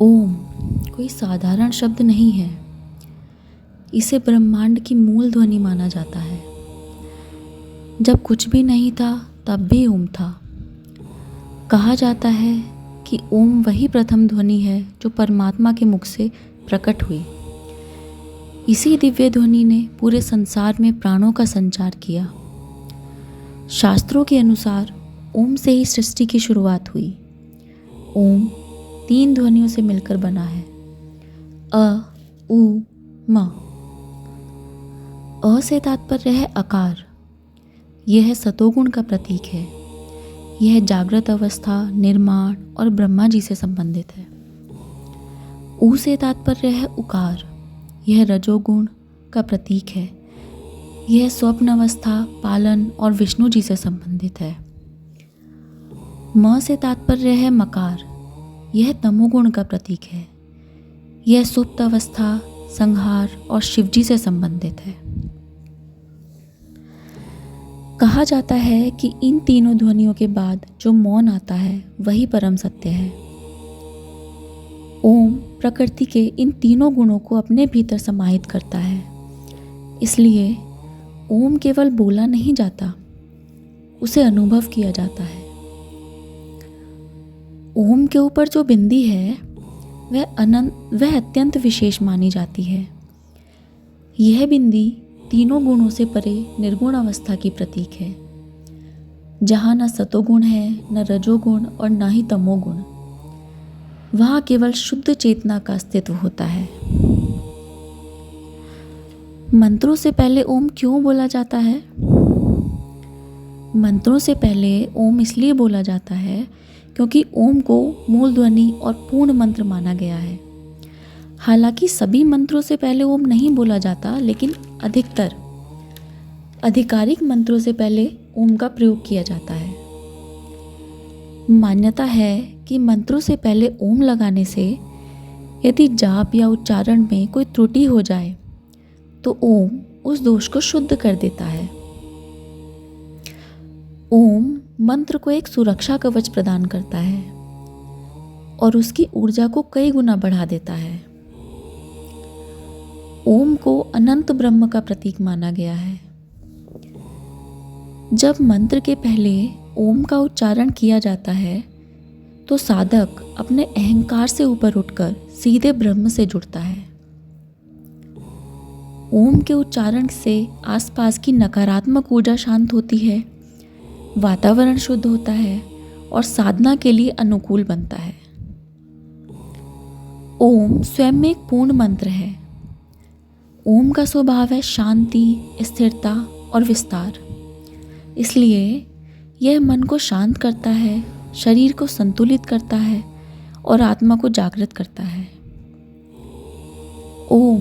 ओम कोई साधारण शब्द नहीं है। इसे ब्रह्मांड की मूल ध्वनि माना जाता है। जब कुछ भी नहीं था तब भी ओम था। कहा जाता है कि ओम वही प्रथम ध्वनि है जो परमात्मा के मुख से प्रकट हुई। इसी दिव्य ध्वनि ने पूरे संसार में प्राणों का संचार किया। शास्त्रों के अनुसार ओम से ही सृष्टि की शुरुआत हुई। ओम 3 ध्वनियों से मिलकर बना है, अ, उ, म। अ से तात्पर्य है आकार। यह सतोगुण का प्रतीक है। यह जागृत अवस्था, निर्माण और ब्रह्मा जी से संबंधित है। उ से तात्पर्य है उकार। यह रजोगुण का प्रतीक है। यह स्वप्न अवस्था, पालन और विष्णु जी से संबंधित है। म से तात्पर्य है मकार। यह तमोगुण का प्रतीक है। यह सुप्त अवस्था, संहार और शिवजी से संबंधित है। कहा जाता है कि इन तीनों ध्वनियों के बाद जो मौन आता है वही परम सत्य है। ओम प्रकृति के इन तीनों गुणों को अपने भीतर समाहित करता है। इसलिए ओम केवल बोला नहीं जाता, उसे अनुभव किया जाता है। ओम के ऊपर जो बिंदी है वह अत्यंत विशेष मानी जाती है। यह बिंदी तीनों गुणों से परे निर्गुण अवस्था की प्रतीक है, जहाँ न सतोगुण है, न रजोगुण और न ही तमोगुण। वहाँ केवल शुद्ध चेतना का अस्तित्व होता है। मंत्रों से पहले ओम क्यों बोला जाता है? मंत्रों से पहले ओम इसलिए बोला जाता है क्योंकि ओम को मूल ध्वनि और पूर्ण मंत्र माना गया है। हालांकि सभी मंत्रों से पहले ओम नहीं बोला जाता, लेकिन अधिकतर आधिकारिक मंत्रों से पहले ओम का प्रयोग किया जाता है। मान्यता है कि मंत्रों से पहले ओम लगाने से यदि जाप या उच्चारण में कोई त्रुटि हो जाए तो ओम उस दोष को शुद्ध कर देता है। ओम मंत्र को एक सुरक्षा कवच प्रदान करता है और उसकी ऊर्जा को कई गुना बढ़ा देता है। ओम को अनंत ब्रह्म का प्रतीक माना गया है। जब मंत्र के पहले ओम का उच्चारण किया जाता है तो साधक अपने अहंकार से ऊपर उठकर सीधे ब्रह्म से जुड़ता है। ओम के उच्चारण से आसपास की नकारात्मक ऊर्जा शांत होती है, वातावरण शुद्ध होता है और साधना के लिए अनुकूल बनता है। ओम स्वयं में एक पूर्ण मंत्र है। ओम का स्वभाव है शांति, स्थिरता और विस्तार। इसलिए यह मन को शांत करता है, शरीर को संतुलित करता है और आत्मा को जागृत करता है। ओम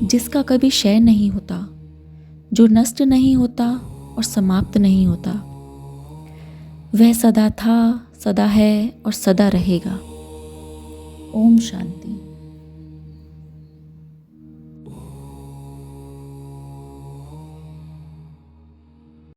जिसका कभी क्षय नहीं होता, जो नष्ट नहीं होता और समाप्त नहीं होता, वह सदा था, सदा है और सदा रहेगा। ओम शांति।